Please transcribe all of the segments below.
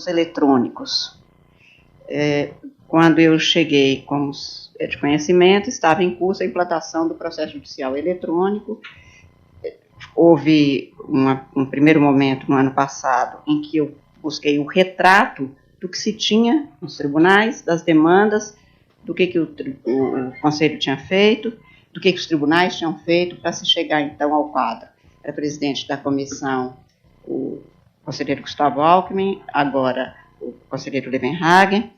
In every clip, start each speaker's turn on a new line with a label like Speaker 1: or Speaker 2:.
Speaker 1: eletrônicos. Quando eu cheguei, como é de conhecimento, estava em curso a implantação do processo judicial eletrônico. Houve um primeiro momento no ano passado em que eu busquei o retrato do que se tinha nos tribunais, das demandas, do que o Conselho tinha feito, do que os tribunais tinham feito para se chegar então ao quadro. Era presidente da comissão o conselheiro Gustavo Alckmin, agora o conselheiro Levenhagen.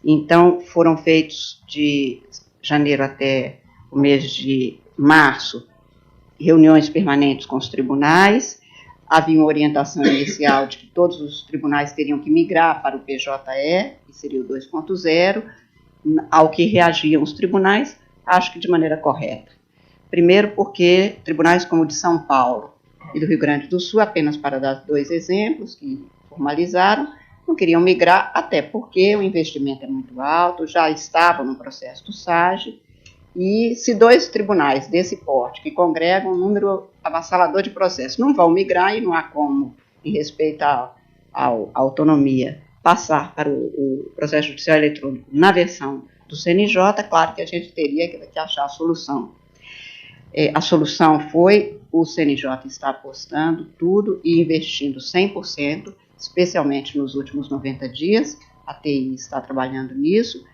Speaker 1: Então, foram feitos de janeiro até o mês de março reuniões permanentes com os tribunais. Havia uma orientação inicial de que todos os tribunais teriam que migrar para o PJE, que seria o 2.0, ao que reagiam os tribunais, acho que de maneira correta. Primeiro porque tribunais como o de São Paulo e do Rio Grande do Sul, apenas para dar 2 exemplos que formalizaram, não queriam migrar, até porque o investimento é muito alto, já estavam no processo do SAGE, e se 2 tribunais desse porte, que congregam um número avassalador de processos, não vão migrar e não há como, em respeito à autonomia, passar para o processo judicial eletrônico na versão do CNJ, claro que a gente teria que achar a solução. A solução foi o CNJ está apostando tudo e investindo 100%, especialmente nos últimos 90 dias, a TI está trabalhando nisso,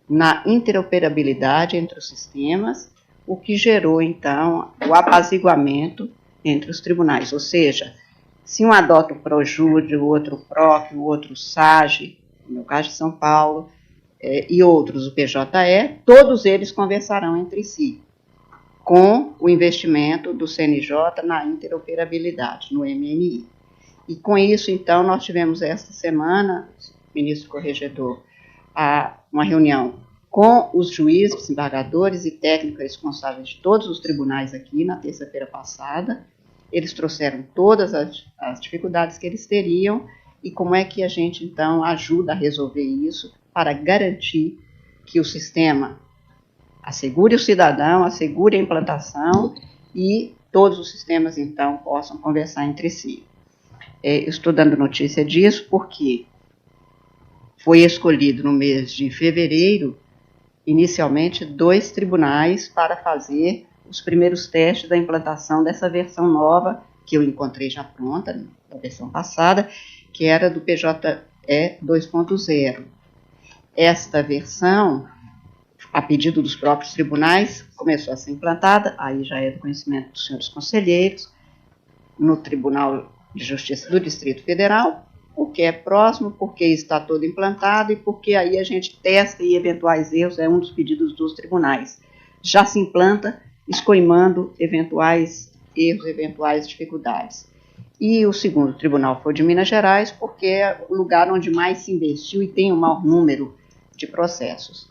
Speaker 1: na interoperabilidade entre os sistemas, o que gerou, então, o apaziguamento entre os tribunais. Ou seja, se um adota o ProJude, o outro o PROC, o outro o SAGE, no meu caso de São Paulo, e outros o PJE, todos eles conversarão entre si, com o investimento do CNJ na interoperabilidade, no MNI. E com isso, então, nós tivemos esta semana, ministro corregedor, uma reunião com os juízes, desembargadores e técnicos responsáveis de todos os tribunais aqui na terça-feira passada. Eles trouxeram todas as dificuldades que eles teriam e como é que a gente, então, ajuda a resolver isso para garantir que o sistema assegure o cidadão, assegure a implantação e todos os sistemas, então, possam conversar entre si. Eu estou dando notícia disso porque foi escolhido no mês de fevereiro, inicialmente, 2 tribunais para fazer os primeiros testes da implantação dessa versão nova, que eu encontrei já pronta, da versão passada, que era do PJE 2.0. Esta versão, a pedido dos próprios tribunais, começou a ser implantada, aí já é do conhecimento dos senhores conselheiros, no Tribunal de Justiça do Distrito Federal, porque é próximo, porque está todo implantado e porque aí a gente testa e eventuais erros, é um dos pedidos dos tribunais. Já se implanta, escoimando eventuais erros, eventuais dificuldades. E o segundo tribunal foi de Minas Gerais, porque é o lugar onde mais se investiu e tem o maior número de processos.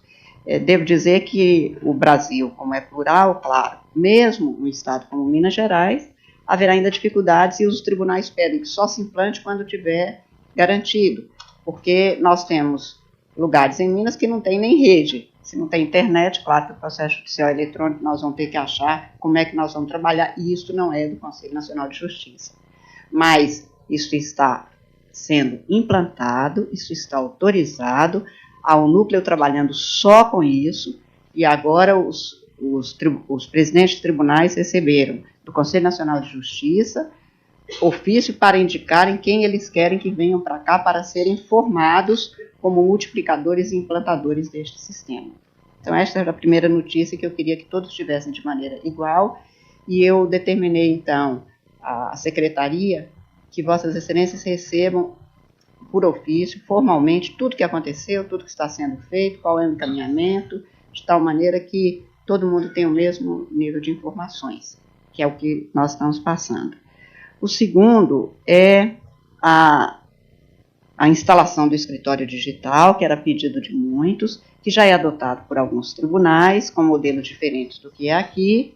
Speaker 1: Devo dizer que o Brasil, como é plural, claro, mesmo um estado como Minas Gerais, haverá ainda dificuldades e os tribunais pedem que só se implante quando tiver garantido, porque nós temos lugares em Minas que não tem nem rede. Se não tem internet, claro que o processo judicial eletrônico nós vamos ter que achar como é que nós vamos trabalhar, e isso não é do Conselho Nacional de Justiça. Mas isso está sendo implantado, isso está autorizado, há um núcleo trabalhando só com isso, e agora os presidentes de tribunais receberam do Conselho Nacional de Justiça ofício para indicarem quem eles querem que venham para cá para serem formados como multiplicadores e implantadores deste sistema. Então, esta era a primeira notícia que eu queria que todos tivessem de maneira igual, e eu determinei, então, à Secretaria que Vossas Excelências recebam por ofício, formalmente, tudo que aconteceu, tudo que está sendo feito, qual é o encaminhamento, de tal maneira que todo mundo tenha o mesmo nível de informações, que é o que nós estamos passando. O segundo é a instalação do escritório digital, que era pedido de muitos, que já é adotado por alguns tribunais, com modelos diferentes do que é aqui,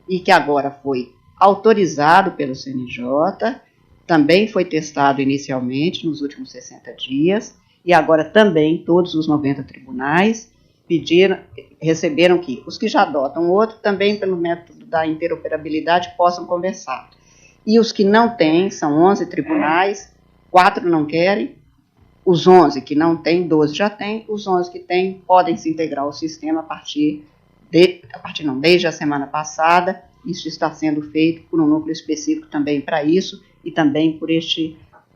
Speaker 1: e que agora foi autorizado pelo CNJ, também foi testado inicialmente nos últimos 60 dias, e agora também todos os 90 tribunais receberam que os que já adotam outro, também pelo método da interoperabilidade, possam conversar. E os que não têm, são 11 tribunais, 4 não querem, os 11 que não têm, 12 já têm, os 11 que têm podem se integrar ao sistema desde a semana passada. Isso está sendo feito por um núcleo específico também para isso, e também por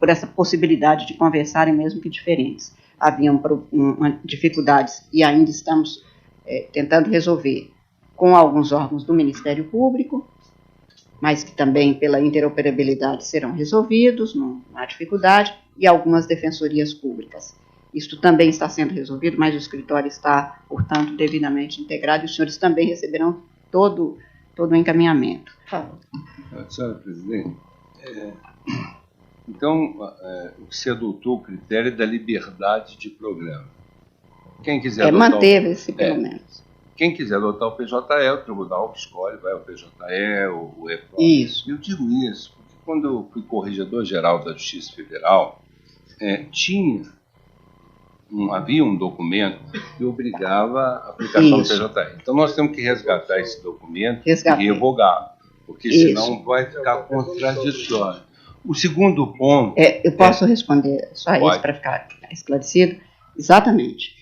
Speaker 1: essa possibilidade de conversarem, mesmo que diferentes. Haviam dificuldades, e ainda estamos tentando resolver, com alguns órgãos do Ministério Público, mas que também pela interoperabilidade serão resolvidos, não há dificuldade, e algumas defensorias públicas. Isto também está sendo resolvido, mas o escritório está, portanto, devidamente integrado, e os senhores também receberão todo o encaminhamento.
Speaker 2: Senhora presidente, então, você adotou o critério da liberdade de programa. Quem quiser adotar
Speaker 1: manteve-se, pelo menos.
Speaker 2: Quem quiser adotar o PJE, o tribunal escolhe, vai ao PJE, o EPROC.
Speaker 1: Isso.
Speaker 2: Eu digo isso porque quando eu fui corregedor-geral da Justiça Federal, havia um documento que obrigava a aplicação do PJE. Então, nós temos que resgatar esse documento e revogá-lo, porque senão vai ficar contraditório. O segundo ponto...
Speaker 1: eu posso responder só isso para ficar esclarecido? Exatamente.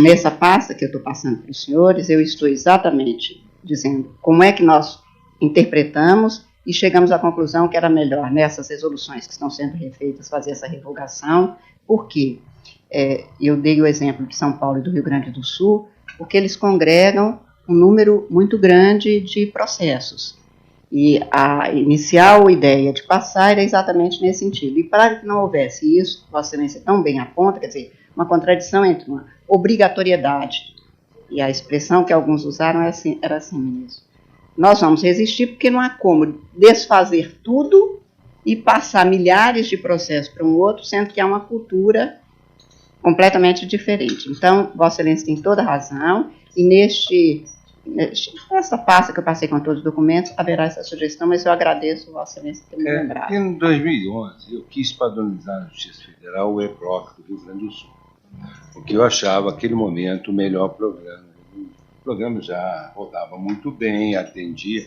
Speaker 1: Nessa pasta que eu estou passando para os senhores, eu estou exatamente dizendo como é que nós interpretamos e chegamos à conclusão que era melhor, nessas resoluções que estão sendo refeitas, fazer essa revogação. Por quê? Eu dei o exemplo de São Paulo e do Rio Grande do Sul, porque eles congregam um número muito grande de processos. E a inicial ideia de passar era exatamente nesse sentido. E para que não houvesse isso, Vossa Excelência tão bem aponta, quer dizer, uma contradição entre uma obrigatoriedade e a expressão que alguns usaram era assim, ministro. Nós vamos resistir porque não há como desfazer tudo e passar milhares de processos para um outro, sendo que há uma cultura completamente diferente. Então, Vossa Excelência tem toda a razão, e nessa pasta que eu passei com todos os documentos, haverá essa sugestão, mas eu agradeço Vossa Excelência ter me lembrado.
Speaker 2: Em 2011, eu quis padronizar na Justiça Federal o EPROC do Rio Grande do Sul, porque eu achava aquele momento o melhor programa. O programa já rodava muito bem, atendia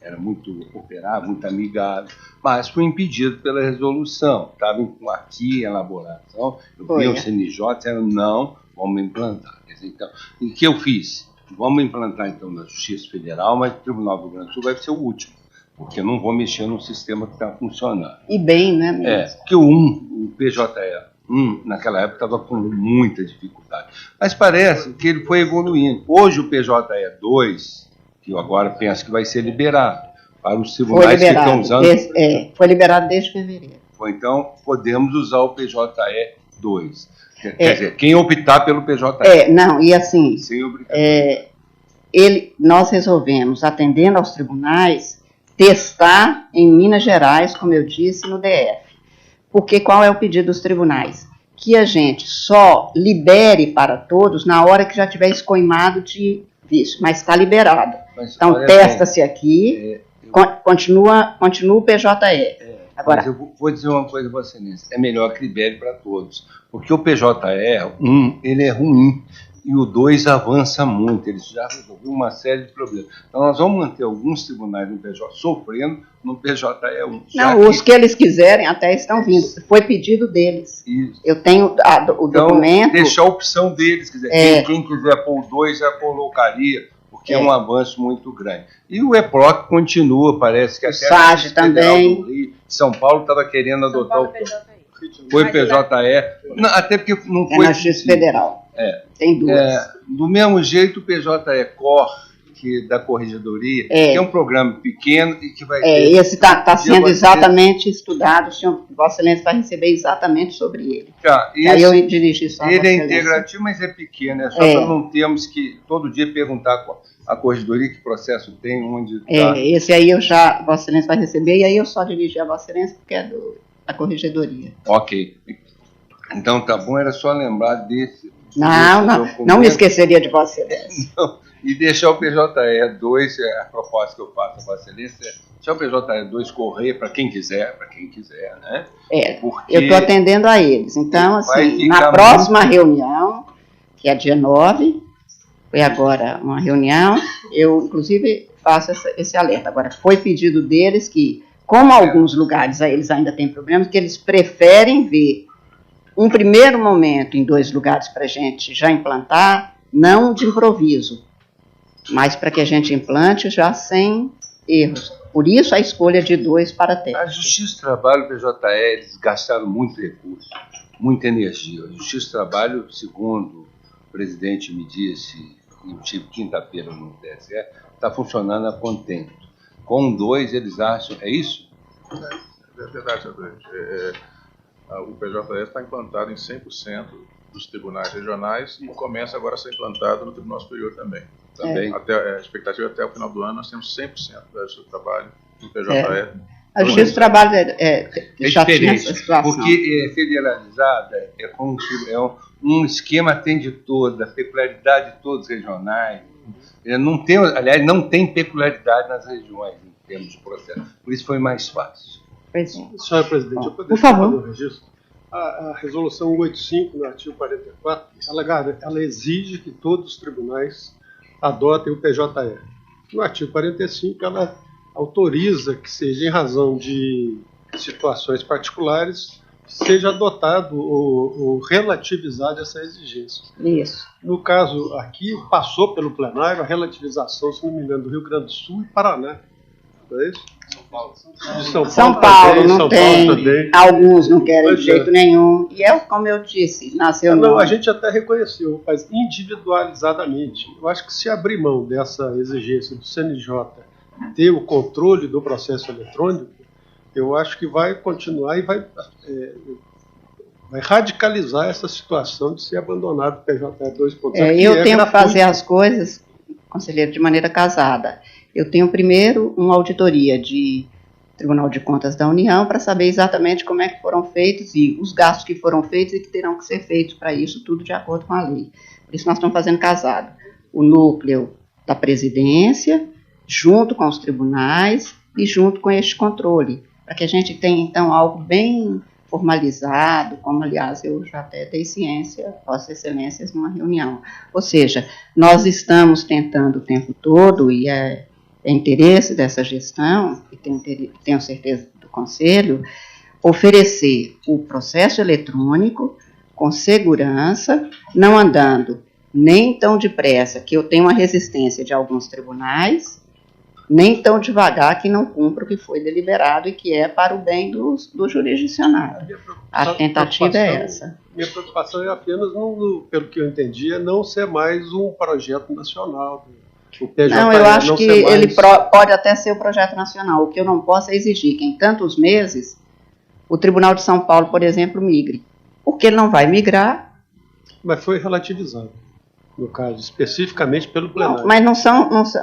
Speaker 2: era muito operável, muito amigável, mas foi impedido pela resolução. Estava aqui em elaboração, eu vi o CNJ, disseram, não, vamos implantar. Então, o que eu fiz? Vamos implantar, então, na Justiça Federal, mas o Tribunal do Rio Grande do Sul vai ser o último, porque eu não vou mexer no sistema que está funcionando.
Speaker 1: E bem, né, mesmo?
Speaker 2: Porque o PJE 1, naquela época, estava com muita dificuldade. Mas parece que ele foi evoluindo. Hoje, o PJE 2, que eu agora penso que vai ser liberado para os tribunais que estão usando...
Speaker 1: foi liberado desde fevereiro.
Speaker 2: Então, podemos usar o PJE 2. Quer dizer, quem optar pelo PJE.
Speaker 1: Não, e assim, nós resolvemos, atendendo aos tribunais, testar em Minas Gerais, como eu disse, no DF. Porque qual é o pedido dos tribunais? Que a gente só libere para todos na hora que já tiver escoimado de vício, mas está liberado. Então, testa-se aqui, continua o PJE. Agora,
Speaker 2: mas eu vou dizer uma coisa para você, é melhor que libere para todos, porque o PJE 1, ele é ruim, e o 2 avança muito, ele já resolveu uma série de problemas. Então, nós vamos manter alguns tribunais no PJ sofrendo no PJE 1.
Speaker 1: Não, os que eles quiserem até estão vindo, foi pedido deles.
Speaker 2: Isso.
Speaker 1: Eu tenho o documento...
Speaker 2: Então, deixar a opção deles, quer dizer, quem quiser pôr o 2 já colocaria, porque é um avanço muito grande. E o EPROC continua, parece que até...
Speaker 1: O SAGE também.
Speaker 2: Do Rio, São Paulo estava querendo adotar o... Foi PJE, não, até porque não foi...
Speaker 1: na Justiça Federal. Tem duas.
Speaker 2: Do mesmo jeito, o PJE Cor, da Corregedoria, que é um programa pequeno e que vai ter...
Speaker 1: Esse está sendo exatamente estudado, o senhor, Vossa Excelência vai receber exatamente sobre ele. Aí eu dirigi só a
Speaker 2: ele é integrativo, mas é pequeno, só para não termos que todo dia perguntar a Corregedoria que processo tem, onde está.
Speaker 1: Esse aí Vossa Excelência vai receber, e aí eu só dirigi a Vossa Excelência porque é da Corregedoria.
Speaker 2: Ok. Então tá bom, era só lembrar desse...
Speaker 1: Não me esqueceria de Vossa Excelência.
Speaker 2: E deixar o PJE 2, a proposta que eu faço a Vossa Excelência, deixar o PJE 2 correr para quem quiser, né? Porque
Speaker 1: eu estou atendendo a eles. Então, assim, na próxima reunião, que é dia 9, foi agora uma reunião, eu, inclusive, faço esse alerta. Agora, foi pedido deles que, como alguns lugares eles ainda têm problemas, que eles preferem ver um primeiro momento em 2 lugares para a gente já implantar, não de improviso, mas para que a gente implante já sem erros. Por isso a escolha de 2 para teste.
Speaker 2: A Justiça do Trabalho e o PJE, eles gastaram muito recurso, muita energia. A Justiça do Trabalho, segundo o presidente me disse, eu tive quinta-feira no TSE, está funcionando a contento. Com 2, eles acham... É isso?
Speaker 3: É verdade, André. O PJE está implantado em 100% dos tribunais regionais e começa agora a ser implantado no Tribunal Superior também. A expectativa até o final do ano nós temos 100% da Justiça do Trabalho no PJE.
Speaker 1: A Justiça do Trabalho já tinha essa situação.
Speaker 2: Porque é federalizada, um esquema atende toda, a peculiaridade de todos os regionais. Não tem, aliás, não tem peculiaridade nas regiões em termos de processo. Por isso foi mais fácil.
Speaker 4: Senhora Presidente, eu
Speaker 1: por favor.
Speaker 4: Fazer um registro? A resolução 185, no artigo 44, ela exige que todos os tribunais adotem o PJE. No artigo 45, ela autoriza que seja em razão de situações particulares seja adotado ou relativizado essa exigência.
Speaker 1: Isso.
Speaker 4: No caso aqui, passou pelo plenário a relativização, se não me engano, do Rio Grande do Sul e Paraná. Não é isso?
Speaker 1: São Paulo
Speaker 4: também,
Speaker 1: não
Speaker 4: São
Speaker 1: tem,
Speaker 4: Paulo também.
Speaker 1: alguns não querem de jeito nenhum. E como eu disse, nasceu
Speaker 4: Não, a gente até reconheceu, mas individualizadamente. Eu acho que se abrir mão dessa exigência do CNJ ter o controle do processo eletrônico, eu acho que vai continuar e vai radicalizar essa situação de ser abandonado o PJE 2.0.
Speaker 1: Eu tenho que fazer as coisas, conselheiro, de maneira casada. Eu tenho primeiro uma auditoria de Tribunal de Contas da União para saber exatamente como é que foram feitos e os gastos que foram feitos e que terão que ser feitos para isso, tudo de acordo com a lei. Por isso nós estamos fazendo casado. O núcleo da presidência, junto com os tribunais e junto com este controle, para que a gente tenha, então, algo bem formalizado, como, aliás, eu já até dei ciência, Vossas Excelências, numa reunião. Ou seja, nós estamos tentando o tempo todo, e é interesse dessa gestão, e tenho certeza do Conselho, oferecer o processo eletrônico com segurança, não andando nem tão depressa, que eu tenho uma resistência de alguns tribunais, nem tão devagar que não cumpra o que foi deliberado e que é para o bem do jurisdicionário. A tentativa é essa.
Speaker 4: Minha preocupação é apenas, pelo que eu entendi, é não ser mais um projeto nacional.
Speaker 1: Não, eu acho que ele pode até ser o projeto nacional. O que eu não posso é exigir que em tantos meses o Tribunal de São Paulo, por exemplo, migre. Porque ele não vai migrar.
Speaker 4: Mas foi relativizado, no caso, especificamente pelo plenário.
Speaker 1: Não, mas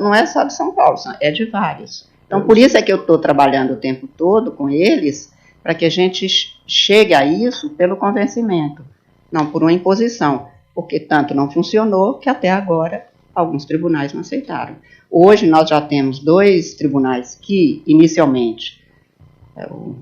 Speaker 1: não é só de São Paulo, é de vários. Então, por isso é que eu estou trabalhando o tempo todo com eles, para que a gente chegue a isso pelo convencimento, não por uma imposição, porque tanto não funcionou que até agora alguns tribunais não aceitaram. Hoje nós já temos 2 tribunais que, inicialmente, o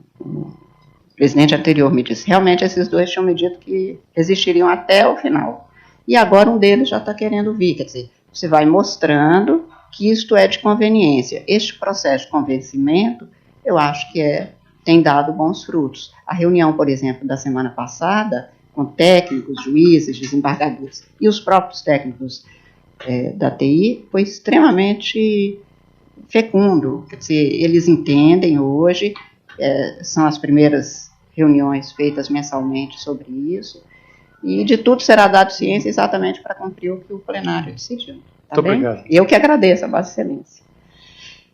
Speaker 1: presidente anterior me disse, realmente esses 2 tinham me dito que resistiriam até o final. E agora um deles já está querendo vir, quer dizer, você vai mostrando que isto é de conveniência. Este processo de convencimento, eu acho que tem dado bons frutos. A reunião, por exemplo, da semana passada, com técnicos, juízes, desembargadores e os próprios técnicos da TI, foi extremamente fecundo. Quer dizer, eles entendem hoje, são as primeiras reuniões feitas mensalmente sobre isso, e de tudo será dado ciência exatamente para cumprir o que o plenário decidiu. Tá bem?
Speaker 4: Obrigado.
Speaker 1: Eu que agradeço a Vossa Excelência.